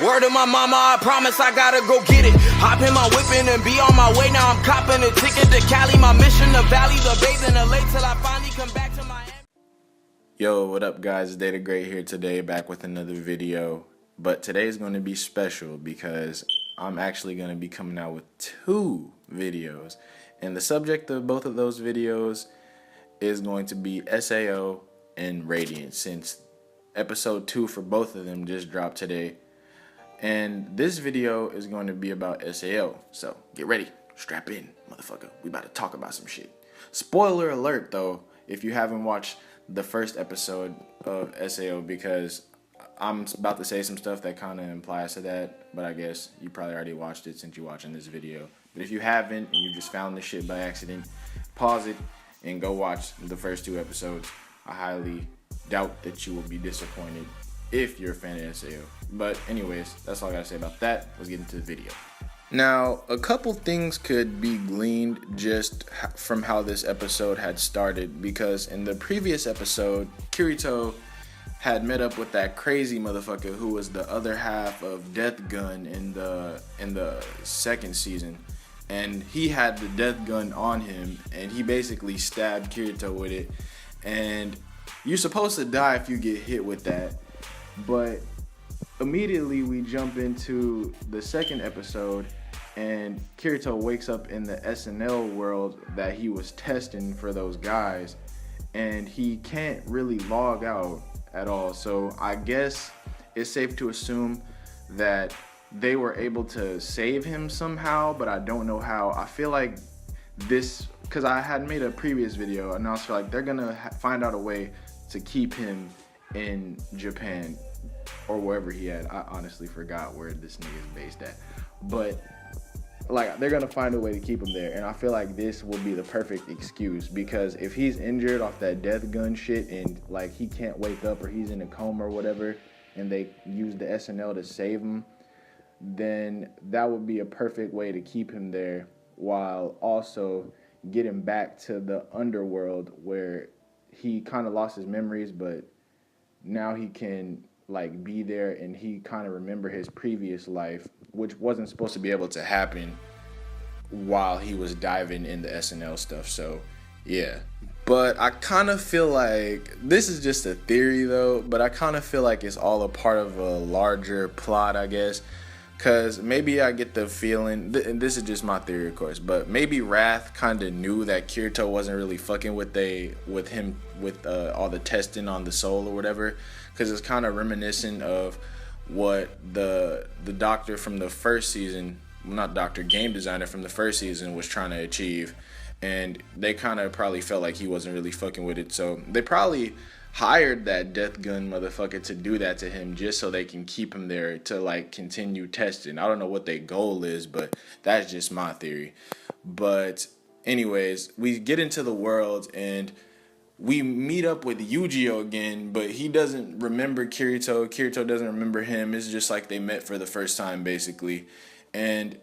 Word to my mama, I promise I gotta go get it. Hop in my whipping and be on my way. Now I'm copping a ticket to Cali. My mission to Valley, the bays in LA till I finally come back to Miami. Yo, what up guys? Data Great here today, back with another video. But today is going to be special because I'm actually going to be coming out with 2 videos. And the subject of both of those videos is going to be SAO and Radiant, since episode 2 for both of them just dropped today. And this video is going to be about SAO. So get ready, strap in, motherfucker. We about to talk about some shit. Spoiler alert though, if you haven't watched the first episode of SAO, because I'm about to say some stuff that kind of implies to that, but I guess you probably already watched it since you're watching this video. But if you haven't and you just found this shit by accident, pause it and go watch the first 2 episodes. I highly doubt that you will be disappointed if you're a fan of SAO. But anyways, that's all I gotta say about that. Let's get into the video. Now, a couple things could be gleaned just from how this episode had started, because in the previous episode, Kirito had met up with that crazy motherfucker who was the other half of Death Gun in the second season, and he had the death gun on him, and he basically stabbed Kirito with it. And you're supposed to die if you get hit with that, but immediately we jump into the second episode, and Kirito wakes up in the SNL world that he was testing for those guys, and he can't really log out at all. So I guess it's safe to assume that they were able to save him somehow, but I don't know how. I feel like this, because I had made a previous video and I was feel like they're gonna find out a way to keep him in Japan or wherever he had. I honestly forgot where this nigga is based at, but like they're gonna find a way to keep him there. And I feel like this will be the perfect excuse, because if he's injured off that death gun shit and like he can't wake up or he's in a coma or whatever, and they use the SNL to save him, then that would be a perfect way to keep him there while also get him back to the underworld where he kind of lost his memories, but now he can like be there and he kind of remember his previous life, which wasn't supposed to be able to happen while he was diving in the SNL stuff. So yeah, but I kind of feel like this is just a theory though, but I kind of feel like it's all a part of a larger plot, I guess. Cause maybe I get the feeling, and this is just my theory of course, but maybe Wrath kind of knew that Kirito wasn't really fucking with him with all the testing on the soul or whatever, cause it's kind of reminiscent of what the doctor from the first season, not doctor, game designer from the first season was trying to achieve, and they kind of probably felt like he wasn't really fucking with it, so they probably hired that death gun motherfucker to do that to him just so they can keep him there to like continue testing. I don't know what their goal is, but that's just my theory. But anyways, we get into the world and we meet up with Eugeo again, but he doesn't remember Kirito. Kirito doesn't remember him. It's just like they met for the first time basically. And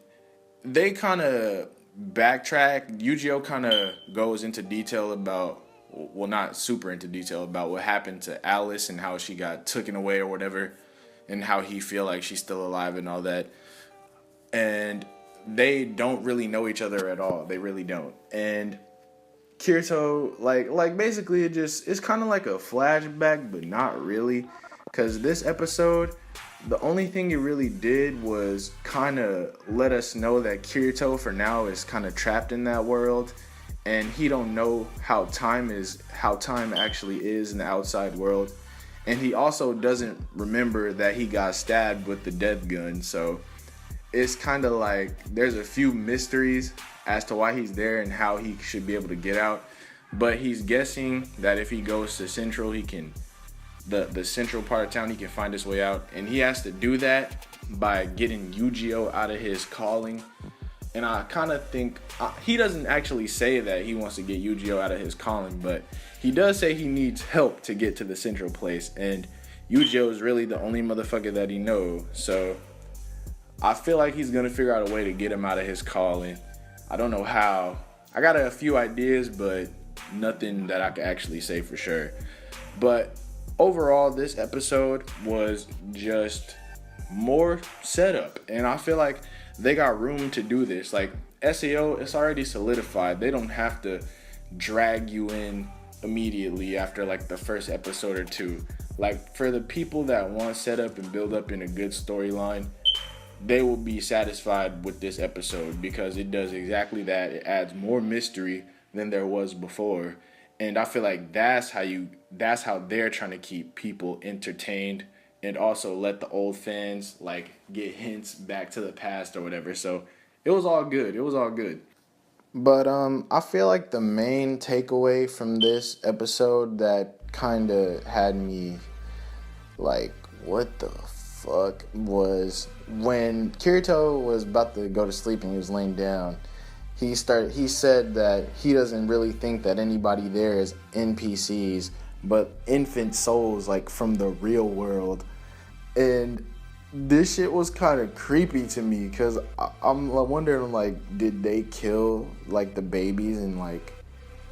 they kind of backtrack. Eugeo kind of goes into detail about, well, not super into detail about what happened to Alice and how she got taken away or whatever, and how he feel like she's still alive and all that. And they don't really know each other at all. They really don't. And Kirito, like basically it's kind of like a flashback, but not really, because this episode, the only thing it really did was kind of let us know that Kirito for now is kind of trapped in that world, and he don't know how time actually is in the outside world, and he also doesn't remember that he got stabbed with the death gun. So it's kind of like there's a few mysteries as to why he's there and how he should be able to get out, but he's guessing that if he goes to Central, he can the central part of town, he can find his way out, and he has to do that by getting Eugeo out of his calling. And I kind of think he doesn't actually say that he wants to get Eugeo out of his calling, but he does say he needs help to get to the central place, and Eugeo is really the only motherfucker that he knows. So I feel like he's gonna figure out a way to get him out of his calling. I don't know how. I got a few ideas, but nothing that I can actually say for sure. But overall, this episode was just more setup, and I feel like they got room to do this. Like SAO, it's already solidified. They don't have to drag you in immediately after like the first episode or two. Like for the people that want setup and build up in a good storyline, they will be satisfied with this episode because it does exactly that. It adds more mystery than there was before, and I feel like that's how they're trying to keep people entertained and also let the old fans like get hints back to the past or whatever. So it was all good. It was all good. But I feel like the main takeaway from this episode that kind of had me like, what the fuck, was when Kirito was about to go to sleep and he was laying down. He said that he doesn't really think that anybody there is NPCs, but infant souls like from the real world. And this shit was kind of creepy to me because I'm wondering, like, did they kill like the babies and like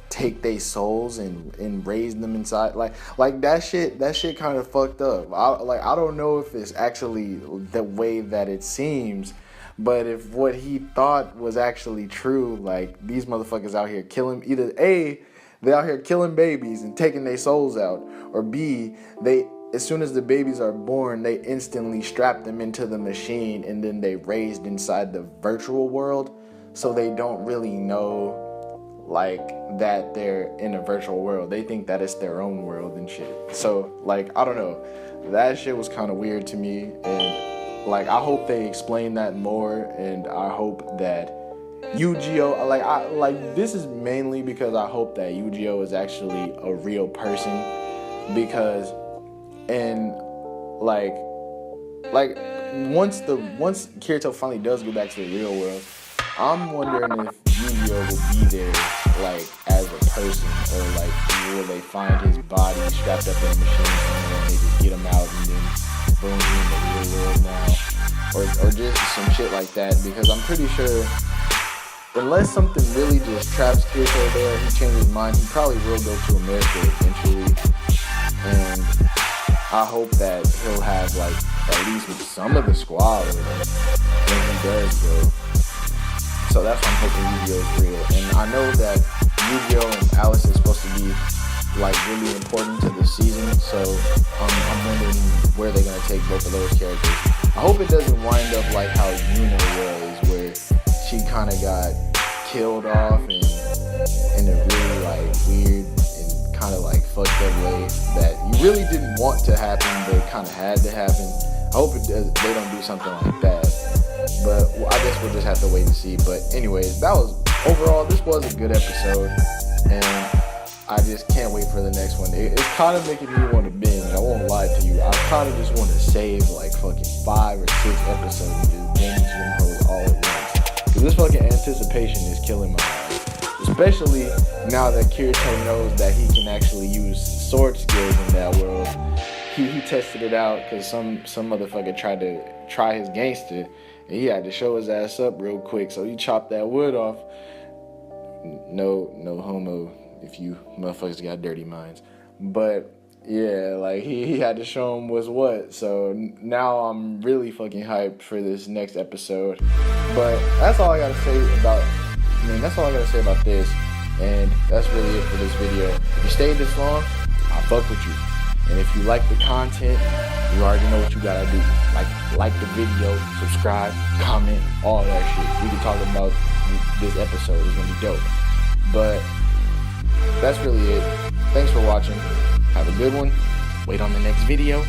take their souls and raise them inside? Like that shit kind of fucked up. I don't know if it's actually the way that it seems, but if what he thought was actually true, like these motherfuckers out here killing, either A, they out here killing babies and taking their souls out, or B, as soon as the babies are born, they instantly strap them into the machine and then they raised inside the virtual world, so they don't really know like that they're in a virtual world. They think that it's their own world and shit. So like, I don't know, that shit was kind of weird to me, and like I hope they explain that more, and I hope that Eugeo, this is mainly because I hope that Eugeo is actually a real person, because once Kirito finally does go back to the real world, I'm wondering if Eugeo will be there like as a person, or like will they find his body strapped up in a machine somewhere and they just get him out and then boom, he's in the real world now, or just some shit like that, because I'm pretty sure unless something really just traps Kirito there, he changes his mind, he probably will go to America eventually, and I hope that he'll have like at least with some of the squad with him when he does go. So that's why I'm hoping Eugeo is real. And I know that Eugeo and Alice is supposed to be like really important to the season, so I'm wondering where they're gonna take both of those characters. I hope it doesn't wind up like how Yuna was, where she kind of got killed off and in a really like weird and kind of like fucked up way that you really didn't want to happen, but it kind of had to happen. I hope they don't do something like that, but I guess we'll just have to wait and see. But anyways, overall this was a good episode, and I just can't wait for the next one. It's kind of making me want to binge. I won't lie to you. I kind of just want to save like fucking 5 or 6 episodes and just binge them hoes all at once. Because this fucking anticipation is killing my life. Especially now that Kirito knows that he can actually use sword skills in that world. He tested it out because some motherfucker tried to try his gangster, and he had to show his ass up real quick. So he chopped that wood off. No homo if you motherfuckers got dirty minds. But yeah, like he had to show him what's what. So now I'm really fucking hyped for this next episode. But that's all I gotta say about this. And that's really it for this video. If you stayed this long, I fuck with you. And if you like the content, you already know what you gotta do. Like the video, subscribe, comment, all that shit. We can talk about this episode. It's gonna be dope. But that's really it. Thanks for watching. Have a good one. Wait on the next video.